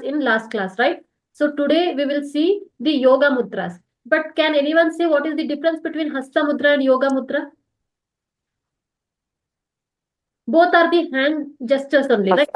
in last class, right? So today we will see the Yoga Mudras. But can anyone say what is the difference between Hasta Mudra and Yoga Mudra? Both are the hand gestures only, right?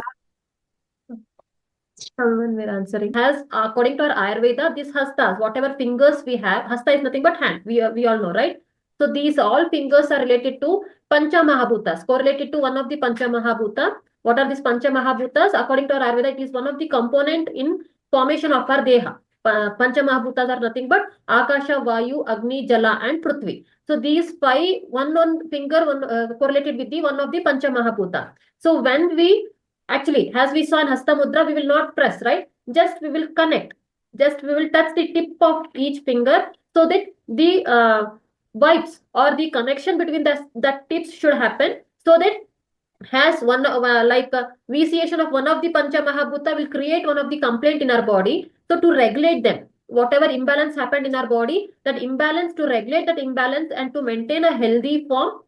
Someone were answering. Has, according to our Ayurveda, these hastas, whatever fingers we have, hasta is nothing but hand. We all know, right? So these all fingers are related to Pancha Mahabhutas, correlated to one of the Pancha Mahabhuta. What are these Pancha Mahabhutas? According to our Ayurveda, it is one of the component in formation of our Deha. Pancha Mahabhutas are nothing but Akasha, Vayu, Agni, Jala and Prithvi. So these five, one finger correlated with the one of the Pancha Mahabhuta. So when we actually, as we saw in Hasta Mudra, we will not press, right? Just we will connect. Just we will touch the tip of each finger so that the vibes or the connection between the tips should happen, so that has one vitiation of one of the Pancha Mahabhuta will create one of the complaint in our body. So to regulate them, whatever imbalance happened in our body, that imbalance, to regulate that imbalance and to maintain a healthy form.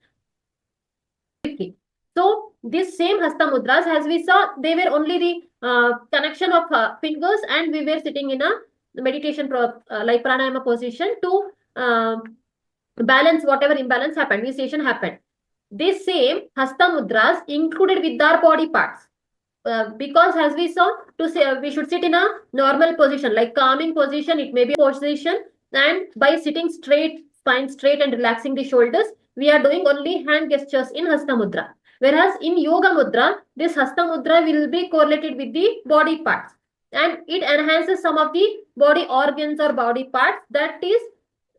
So this same Hasta Mudras, as we saw, they were only the connection of fingers, and we were sitting in a meditation like pranayama position to balance whatever imbalance happened, vitiation happened. This same Hasta Mudras included with our body parts. Because as we saw, to say we should sit in a normal position, like calming position, it may be position, and by sitting straight, spine straight and relaxing the shoulders, we are doing only hand gestures in Hasta Mudra. Whereas in Yoga Mudra, this Hasta Mudra will be correlated with the body parts, and it enhances some of the body organs or body parts. That is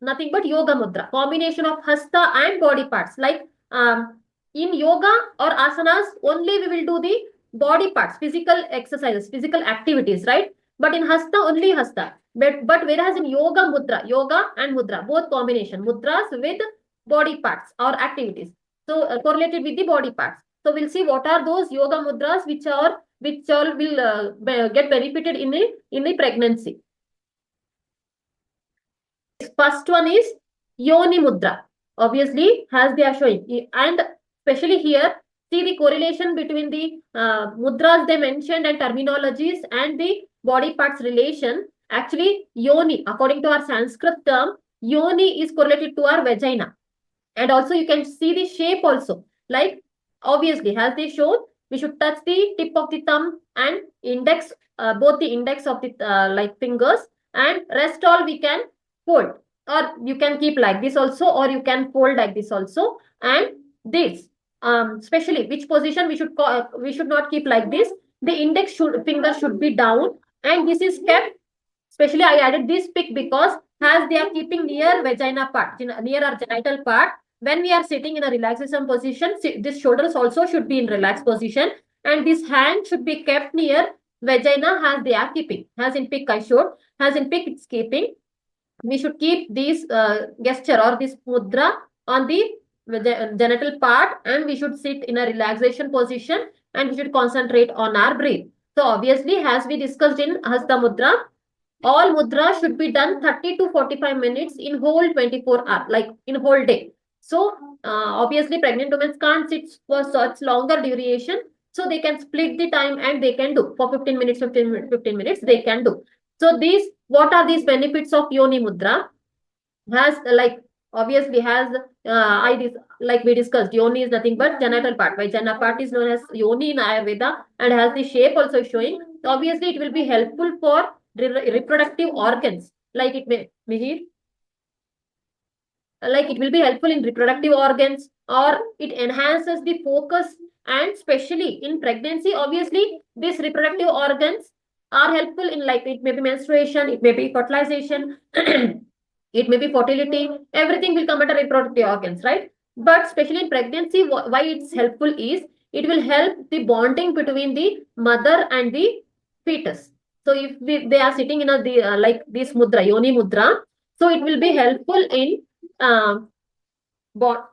nothing but Yoga Mudra, combination of Hasta and body parts. Like in yoga or asanas, only we will do the body parts, physical exercises, physical activities, right? But in Hasta, only Hasta. But whereas in Yoga Mudra, Yoga and Mudra, both combination, mudras with body parts or activities. So correlated with the body parts. So we'll see what are those Yoga Mudras which all will get benefited in the pregnancy. First one is Yoni Mudra. Obviously, as they are showing, and especially here, see the correlation between the mudras they mentioned and terminologies and the body parts relation. Actually, Yoni, according to our Sanskrit term, Yoni is correlated to our vagina. And also you can see the shape also. Like, obviously, as they showed, we should touch the tip of the thumb and index, both the index of the like fingers, and rest all we can fold, or you can keep like this also, or you can fold like this also. And this, especially which position we should not keep like this. The index finger should be down, and this is kept. Especially I added this pick because as they are keeping near vagina part, near our genital part. When we are sitting in a relaxation position, this shoulders also should be in relaxed position, and this hand should be kept near vagina as they are keeping. As in pick I showed, as in pick it's keeping. We should keep this gesture or this mudra on the genital part, and we should sit in a relaxation position, and we should concentrate on our breath. So obviously, as we discussed in Hasta Mudra, all mudra should be done 30 to 45 minutes in whole 24 hours, like in whole day. So obviously pregnant women can't sit for such longer duration. So they can split the time and they can do for 15 minutes, 15 minutes, they can do. So these, what are these benefits of Yoni Mudra? Has like, obviously has, like we discussed, Yoni is nothing but genital part. Vagina part is known as Yoni in Ayurveda, and has the shape also showing. Obviously it will be helpful for reproductive organs, like it may like it will be helpful in reproductive organs, or it enhances the focus, and especially in pregnancy. Obviously these reproductive organs are helpful in, like, it may be menstruation, it may be fertilization, it may be fertility, everything will come under reproductive organs, right? But especially in pregnancy, why it's helpful is it will help the bonding between the mother and the fetus. So if they are sitting in a like this mudra, Yoni Mudra, so it will be helpful in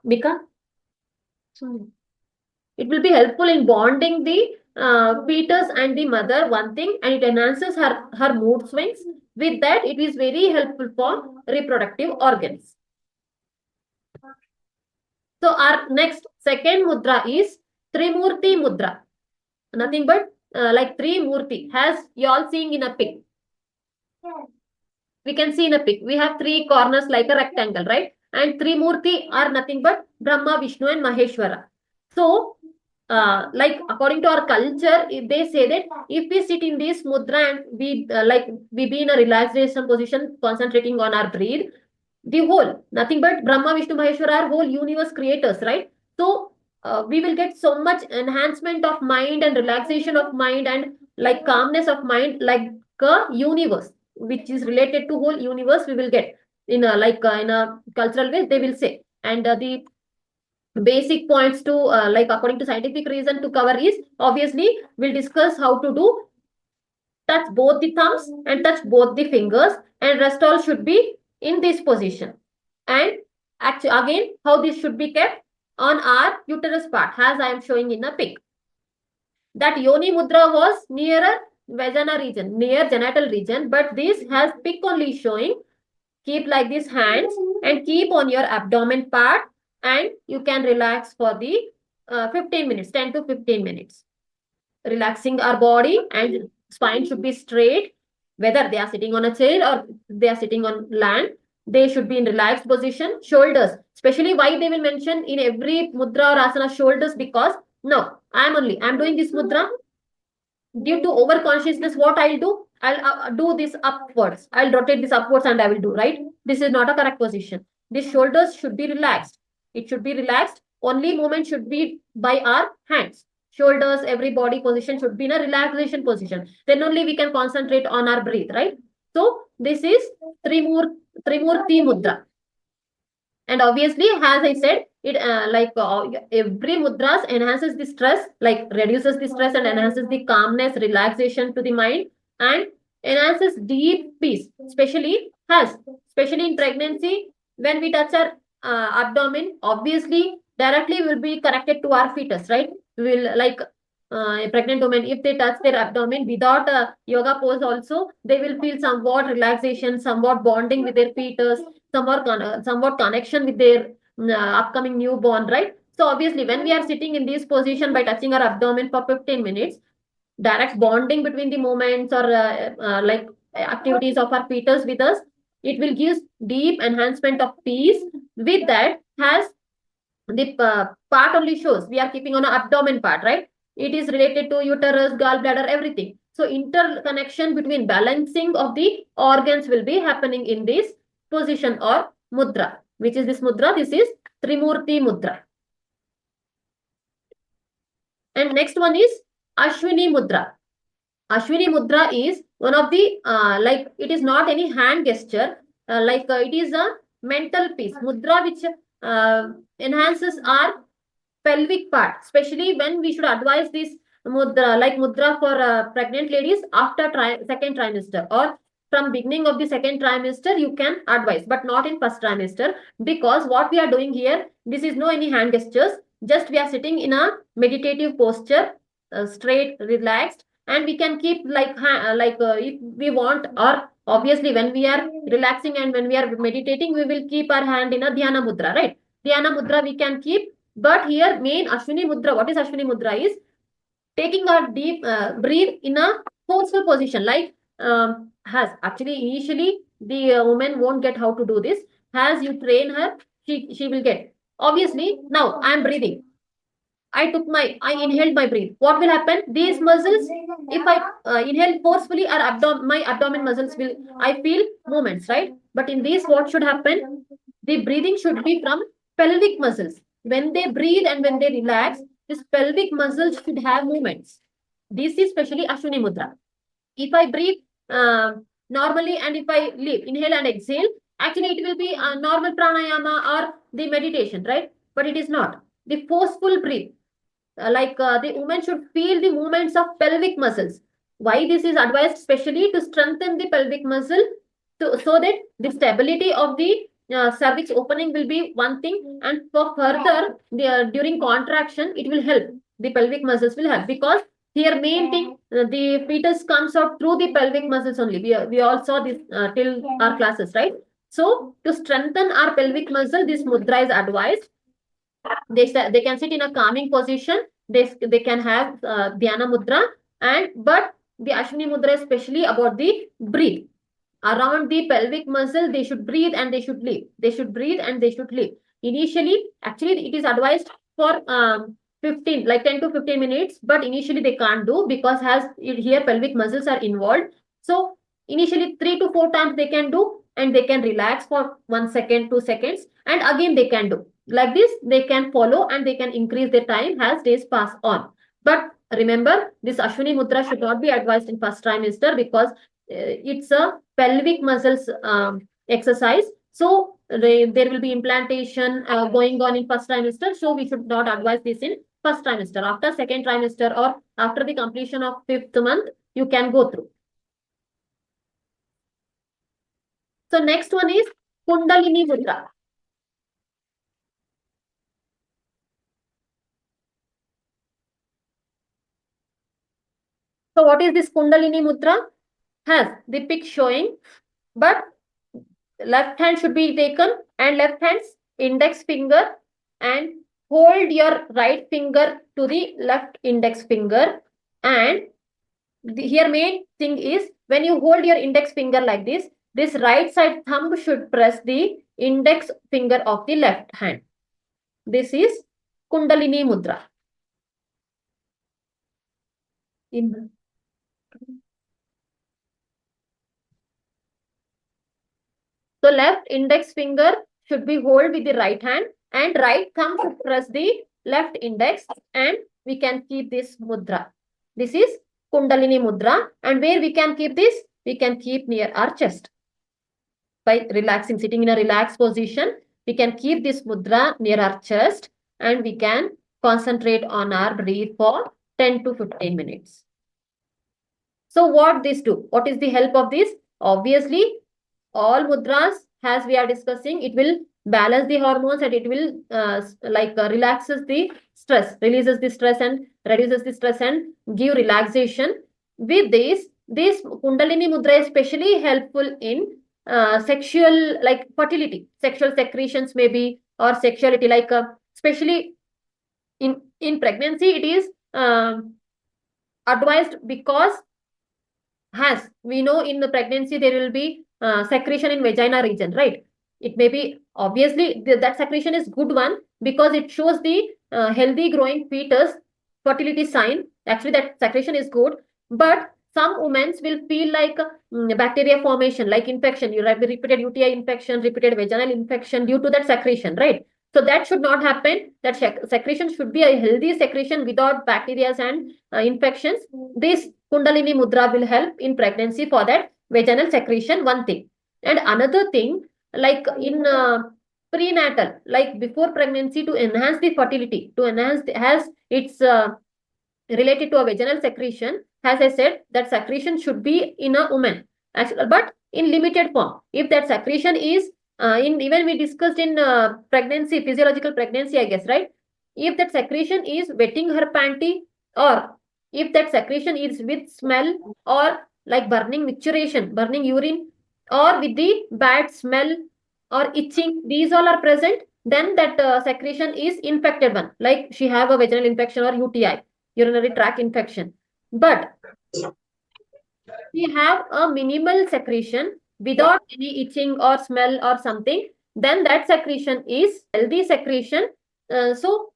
Mika? Sorry. It will be helpful in bonding the fetus and the mother, one thing, and it enhances her mood swings. With that, it is very helpful for reproductive organs. So our next second mudra is Trimurti Mudra. Nothing but like three murti, as you all seeing in a pic. We can see in a pic, we have three corners like a rectangle, right? And three murti are nothing but Brahma, Vishnu and Maheshwara. So like according to our culture, if they say that if we sit in this mudra and we we be in a relaxation position concentrating on our breath, the whole nothing but Brahma, Vishnu, Maheshwara are whole universe creators, right? So we will get so much enhancement of mind and relaxation of mind and like calmness of mind, like a universe which is related to whole universe we will get in a in a cultural way they will say. And the basic points to like according to scientific reason to cover is, obviously we'll discuss how to do touch both the thumbs and touch both the fingers, and rest all should be in this position. And actually again how this should be kept on our uterus part, as I am showing in a pic. That yoni mudra was nearer vagina region, near genital region, but this has pic only showing. Keep like this hands and keep on your abdomen part, and you can relax for the 15 minutes, 10 to 15 minutes. Relaxing our body, and spine should be straight, whether they are sitting on a chair or they are sitting on land. They should be in relaxed position. Shoulders, especially why they will mention in every mudra or asana shoulders, because no, I'm doing this mudra due to over consciousness. What I'll do, I'll do this upwards, I'll rotate this upwards and I will do, right? This is not a correct position. These shoulders should be relaxed. It should be relaxed. Only movement should be by our hands. Shoulders, every body position should be in a relaxation position. Then only we can concentrate on our breath, right? So this is Trimurti Mudra. And obviously, as I said, it every mudras enhances the stress, like reduces the stress and enhances the calmness, relaxation to the mind, and enhances deep peace. Especially in pregnancy, when we touch our abdomen, obviously directly will be connected to our fetus, right? We will like a pregnant woman, if they touch their abdomen without a yoga pose also, they will feel somewhat relaxation, somewhat bonding with their fetus, somewhat connection with their upcoming newborn, right? So obviously, when we are sitting in this position by touching our abdomen for 15 minutes, direct bonding between the movements or like activities of our fetus with us, it will give deep enhancement of peace. With that, has the part only shows we are keeping on an abdomen part, right? It is related to uterus, gallbladder, everything. So interconnection between balancing of the organs will be happening in this position or mudra. Which is this mudra? This is Trimurti Mudra. And next one is Ashwini Mudra. Ashwini Mudra is one of the, it is not any hand gesture, it is a mental piece. Mudra which enhances our pelvic part, especially when we should advise this mudra, like mudra for pregnant ladies after second trimester, or from beginning of the second trimester you can advise, but not in first trimester, because what we are doing here, this is no any hand gestures, just we are sitting in a meditative posture, straight, relaxed, and we can keep if we want, or obviously when we are relaxing and when we are meditating, we will keep our hand in a dhyana mudra, right? Dhyana mudra we can keep. But here main Ashwini Mudra, what is Ashwini Mudra is taking a deep breathe in a forceful position, like has actually initially the woman won't get how to do this. As you train her, she will get. Obviously, now I am breathing. I inhaled my breath. What will happen? These muscles, if I inhale forcefully, my abdomen muscles will, I feel movements, right? But in this, what should happen? The breathing should be from pelvic muscles. When they breathe and when they relax, this pelvic muscles should have movements. This is especially Ashwini Mudra. If I breathe normally and if I inhale and exhale, actually it will be a normal pranayama or the meditation, right? But it is not. The forceful breath, the woman should feel the movements of pelvic muscles. Why this is advised? Especially to strengthen the pelvic muscle, so that the stability of the cervix opening will be one thing, and for further during contraction it will help, the pelvic muscles will help, because here main thing, the fetus comes out through the pelvic muscles only. We all saw this till our classes, right? So to strengthen our pelvic muscle, this mudra is advised. They can sit in a calming position. They can have dhyana mudra, But the Ashwini Mudra is especially about the breathe. Around the pelvic muscle, they should breathe and they should leave. They should breathe and they should leave. Initially, actually, it is advised for 15, like 10 to 15 minutes, but initially they can't do because here pelvic muscles are involved. So initially 3 to 4 times they can do, and they can relax for 1 second, 2 seconds, and again they can do. Like this, they can follow and they can increase their time as days pass on. But remember, this Ashwini Mudra should not be advised in first trimester because it's a pelvic muscles exercise. So there will be implantation going on in first trimester. So we should not advise this in first trimester. After second trimester or after the completion of 5th month, you can go through. So next one is Kundalini Mudra. So what is this Kundalini Mudra? Has the pic showing, but left hand should be taken and left hand's index finger, and hold your right finger to the left index finger. And here main thing is, when you hold your index finger like this right side thumb should press the index finger of the left hand. This is Kundalini Mudra. So left index finger should be hold with the right hand, and right thumb should press the left index, and we can keep this mudra. This is Kundalini Mudra, and where we can keep this? We can keep near our chest. By relaxing, sitting in a relaxed position, we can keep this mudra near our chest, and we can concentrate on our breath for 10 to 15 minutes. So what this do? What is the help of this? Obviously, all mudras, as we are discussing, it will balance the hormones, and it will relaxes the stress, releases the stress and reduces the stress and give relaxation. With this Kundalini Mudra is especially helpful in sexual, like fertility, sexual secretions maybe, or sexuality, like especially in pregnancy, it is advised because, as we know, in the pregnancy there will be secretion in vagina region, right? It may be, obviously that secretion is good one because it shows the healthy growing fetus fertility sign. Actually that secretion is good, but some women will feel like bacteria formation, like infection. You have repeated UTI infection, repeated vaginal infection due to that secretion, right? So that should not happen. That secretion should be a healthy secretion without bacteria and infections. This Kundalini Mudra will help in pregnancy for that vaginal secretion, one thing. And another thing, like in prenatal, like before pregnancy, to enhance the fertility, to enhance has it's related to a vaginal secretion. As I said, that secretion should be in a woman, actually, but in limited form. If that secretion is even we discussed in pregnancy, physiological pregnancy, I guess, right? If that secretion is wetting her panty, or if that secretion is with smell, or like burning micturition, burning urine, or with the bad smell or itching, these all are present, then that secretion is infected one, like she have a vaginal infection or UTI, urinary tract infection. But we have a minimal secretion without any itching or smell or something, then that secretion is healthy secretion. So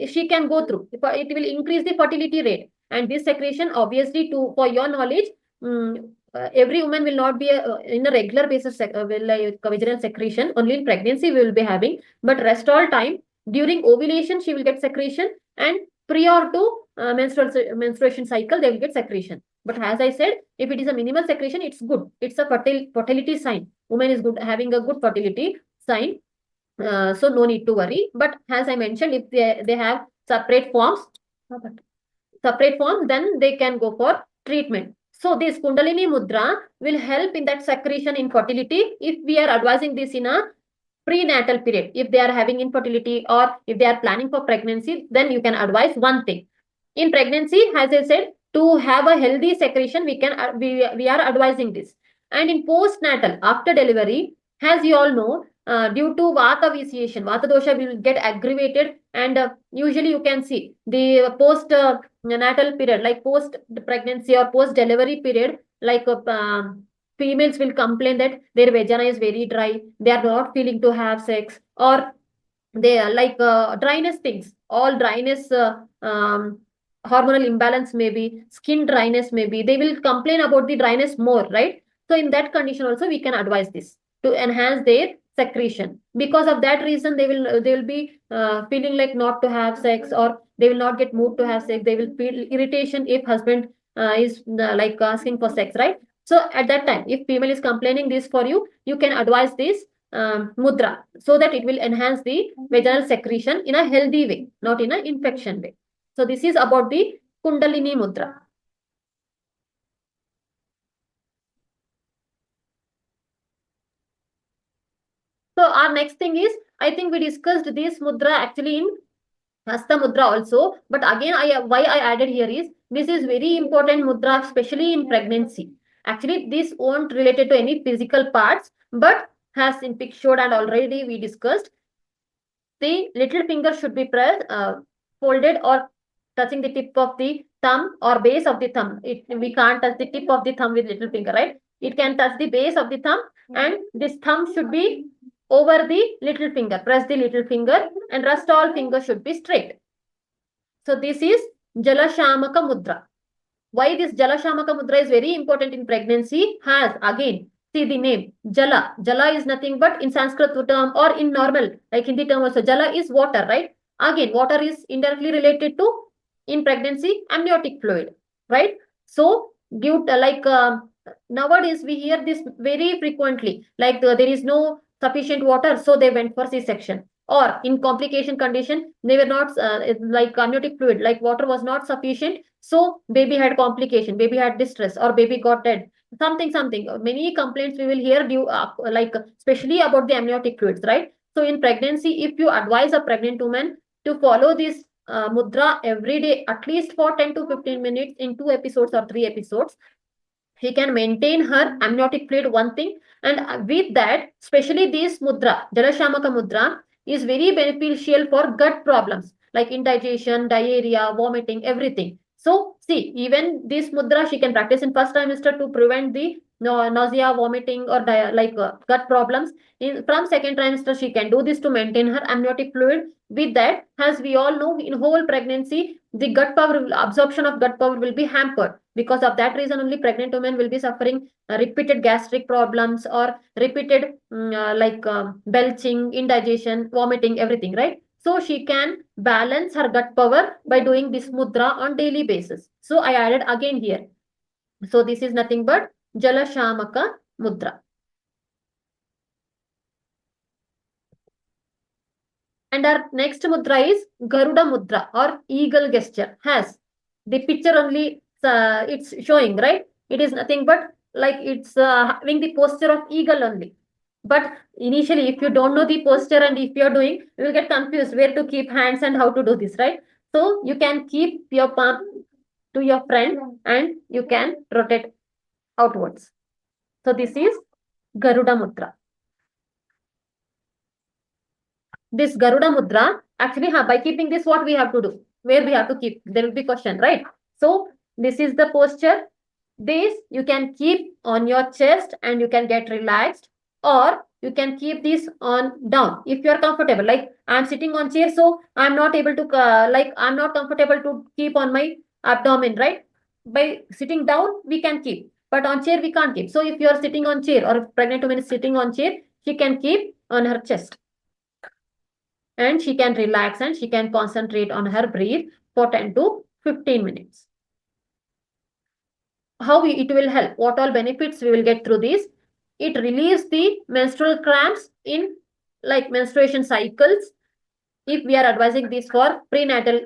she can go through. It will increase the fertility rate. And this secretion, obviously, for your knowledge, every woman will not be in a regular basis like vaginal secretion. Only in pregnancy we will be having, but rest all time during ovulation she will get secretion, and prior to menstruation cycle they will get secretion. But as I said, if it is a minimal secretion, it's good. It's a fertility sign. Woman is good, having a good fertility sign. So no need to worry. But as I mentioned, if they have separate forms, then they can go for treatment. So this Kundalini Mudra will help in that secretion in fertility. If we are advising this in a prenatal period, if they are having infertility or if they are planning for pregnancy, then you can advise one thing. In pregnancy, as I said, to have a healthy secretion, we are advising this. And in postnatal, after delivery, as you all know, due to vata vitiation. Vata dosha will get aggravated, and usually you can see the post natal period, like post pregnancy or post delivery period, like females will complain that their vagina is very dry, they are not feeling to have sex, or they are like dryness things, all dryness, hormonal imbalance maybe, skin dryness maybe, they will complain about the dryness more, right? So in that condition also we can advise this to enhance their secretion. Because of that reason they will be feeling like not to have sex, or they will not get moved to have sex, they will feel irritation if husband is like asking for sex, right? So at that time, if female is complaining this for you, you can advise this mudra, so that it will enhance the vaginal secretion in a healthy way, not in an infection way. So this is about the Kundalini Mudra. So our next thing is, I think we discussed this mudra actually in Hasta Mudra also, but again, why I added here is, this is very important mudra, especially in pregnancy. Actually, this won't related to any physical parts, but has in pictured and already we discussed, the little finger should be pressed, folded or touching the tip of the thumb or base of the thumb. We can't touch the tip of the thumb with little finger, right? It can touch the base of the thumb, and this thumb should be over the little finger. Press the little finger, and rest all fingers should be straight. So this is Jalashamaka Mudra. Why this Jalashamaka Mudra is very important in pregnancy? Has again, see the name Jala. Jala is nothing but in Sanskrit term, or in normal like Hindi term also, Jala is water, right? Again, water is indirectly related to, in pregnancy, amniotic fluid, right? So due to, like nowadays we hear this very frequently, like there is no sufficient water, so they went for C-section. Or in complication condition, they were not like amniotic fluid, like water was not sufficient, so baby had complication, baby had distress, or baby got dead. Something. Many complaints we will hear due, like especially about the amniotic fluids, right? So in pregnancy, if you advise a pregnant woman to follow this mudra every day, at least for 10 to 15 minutes in 2 episodes or 3 episodes, he can maintain her amniotic fluid, one thing. And with that, especially this mudra, Jalashamaka Mudra, is very beneficial for gut problems like indigestion, diarrhea, vomiting, everything. So, see, even this mudra she can practice in first trimester to prevent the nausea, vomiting, or gut problems. From second trimester, she can do this to maintain her amniotic fluid. With that, as we all know, in whole pregnancy, the gut power, absorption of gut power will be hampered. Because of that reason, only pregnant women will be suffering repeated gastric problems, or repeated belching, indigestion, vomiting, everything, right? So she can balance her gut power by doing this mudra on daily basis. So I added again here. So this is nothing but Jalashamaka Mudra. And our next mudra is Garuda Mudra, or eagle gesture. Has the picture only, it's showing, right? It is nothing but like it's having the posture of eagle only. But initially, if you don't know the posture and if you're doing, you will get confused where to keep hands and how to do this, right? So you can keep your palm to your front and you can rotate outwards. So this is Garuda Mudra. This Garuda Mudra, actually, by keeping this, what we have to do? Where we have to keep? There will be question, right? So this is the posture. This you can keep on your chest and you can get relaxed, or you can keep this on down if you are comfortable. Like I'm sitting on chair, so I'm not able to I'm not comfortable to keep on my abdomen, right? By sitting down, we can keep, but on chair we can't keep. So if you are sitting on chair, or if pregnant woman is sitting on chair, she can keep on her chest, and she can relax and she can concentrate on her breath for 10 to 15 minutes. How it will help? What all benefits we will get through this? It relieves the menstrual cramps in like menstruation cycles. If we are advising this for prenatal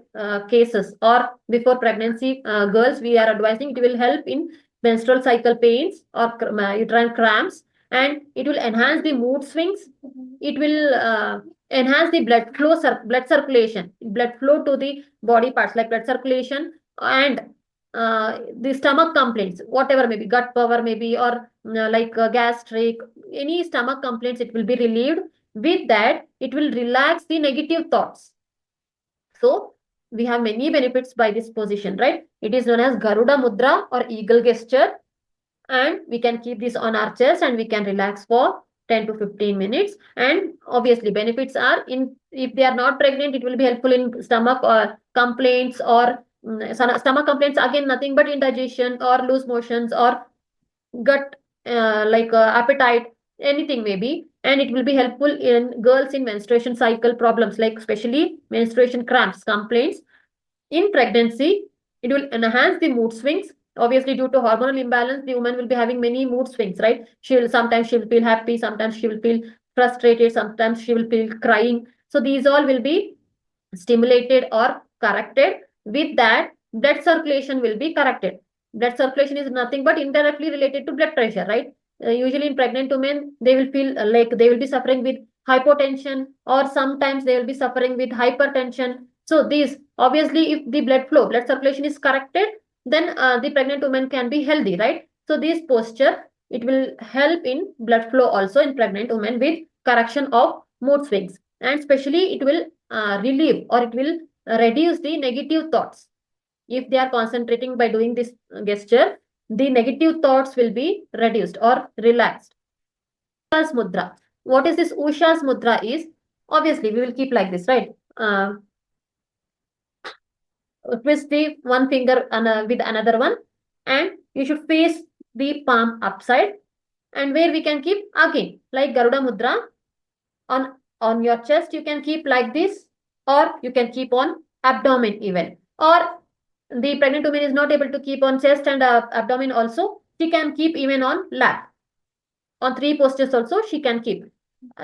cases or before pregnancy girls, we are advising it will help in menstrual cycle pains or uterine cramps, and it will enhance the mood swings. It will enhance the blood circulation, blood flow to the body parts like blood circulation, and the stomach complaints, whatever maybe, gut power maybe, or gastric, any stomach complaints, it will be relieved With that, it will relax the negative thoughts. So we have many benefits by this position, right? It is known as Garuda Mudra or eagle gesture, and we can keep this on our chest and we can relax for 10 to 15 minutes. And obviously benefits are, in if they are not pregnant, it will be helpful in stomach or complaints, or stomach complaints, again nothing but indigestion or loose motions or gut appetite, anything maybe. And it will be helpful in girls in menstruation cycle problems, like especially menstruation cramps complaints. In pregnancy, it will enhance the mood swings. Obviously, due to hormonal imbalance, the woman will be having many mood swings, right? Sometimes she will feel happy, sometimes she will feel frustrated, sometimes she will feel crying. So these all will be stimulated or corrected. With that, blood circulation will be corrected. Blood circulation is nothing but indirectly related to blood pressure, right? Usually in pregnant women, they will feel like they will be suffering with hypotension, or sometimes they will be suffering with hypertension. So these, obviously, if the blood circulation is corrected, then the pregnant woman can be healthy, right? So this posture, it will help in blood flow also in pregnant women with correction of mood swings. And especially it will relieve, or it will reduce the negative thoughts. If they are concentrating by doing this gesture, the negative thoughts will be reduced or relaxed. Usha's Mudra. What is this Usha's Mudra is? Obviously, we will keep like this, right? Twist the one finger with another one, and you should face the palm upside. And where we can keep, again, like Garuda Mudra, on your chest you can keep like this, or you can keep on abdomen even. Or the pregnant woman is not able to keep on chest and abdomen also, she can keep even on lap. On three postures also she can keep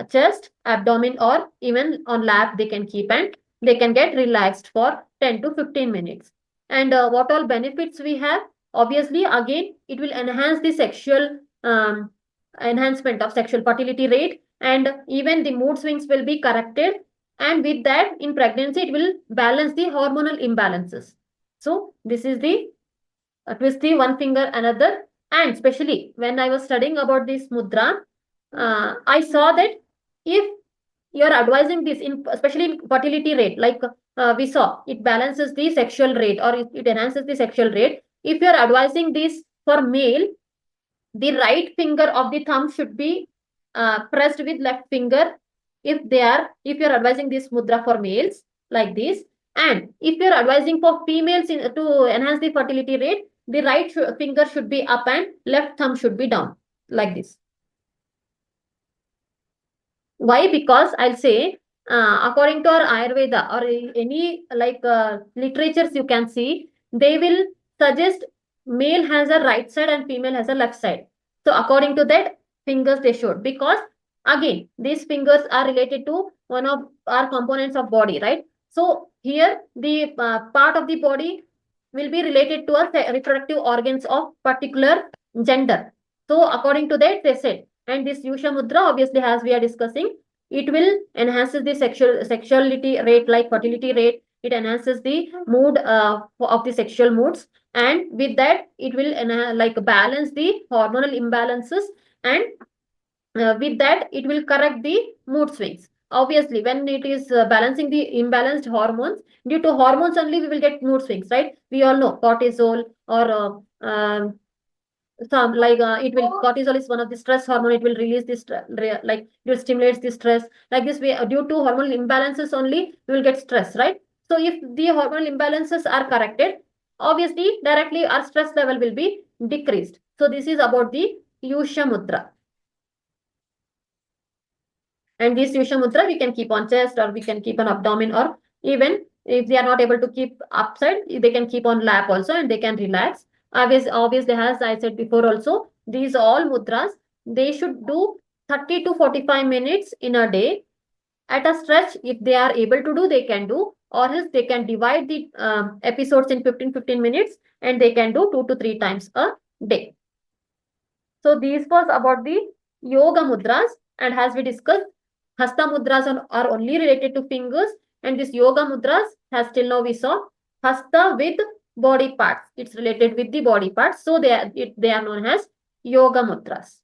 chest, abdomen, or even on lap they can keep, and they can get relaxed for 10 to 15 minutes. And what all benefits we have? Obviously, again, it will enhance the sexual enhancement of sexual fertility rate, and even the mood swings will be corrected. And with that, in pregnancy, it will balance the hormonal imbalances. So this is the twist the one finger another. And especially when I was studying about this mudra, I saw that if you are advising this, in especially in fertility rate, like we saw, it balances the sexual rate, or it enhances the sexual rate. If you are advising this for male, the right finger of the thumb should be pressed with left finger. If you are advising this mudra for males, like this. And if you are advising for females to enhance the fertility rate, the right finger should be up and left thumb should be down, like this. Why? Because I'll say, according to our Ayurveda or any literatures you can see, they will suggest male has a right side and female has a left side. So according to that, fingers they should, because again, these fingers are related to one of our components of body, right? So here the part of the body will be related to a reproductive organs of particular gender. So according to that, they said. And this Yusha Mudra, obviously, as we are discussing, it will enhances the sexuality rate, like fertility rate. It enhances the mood of the sexual moods, and with that, it will balance the hormonal imbalances, and with that, it will correct the mood swings. Obviously, when it is balancing the imbalanced hormones, due to hormones only we will get mood swings, right? We all know cortisol, or cortisol is one of the stress hormone. It will release this it will stimulate the stress. Like this way, due to hormonal imbalances only we will get stress, right? So if the hormonal imbalances are corrected, obviously directly our stress level will be decreased. So this is about the Yusha Mudra. And this Yusha Mudra we can keep on chest, or we can keep on abdomen, or even if they are not able to keep upside, they can keep on lap also, and they can relax. Obviously, as I said before also, these all mudras, they should do 30 to 45 minutes in a day. At a stretch, if they are able to do, they can do, or else they can divide the episodes in 15 minutes, and they can do 2 to 3 times a day. So this was about the Yoga Mudras, and as we discussed, Hasta Mudras are only related to fingers, and this Yoga Mudras, as till now we saw, Hasta with body parts. It's related with the body parts. So they are known as Yoga Mudras.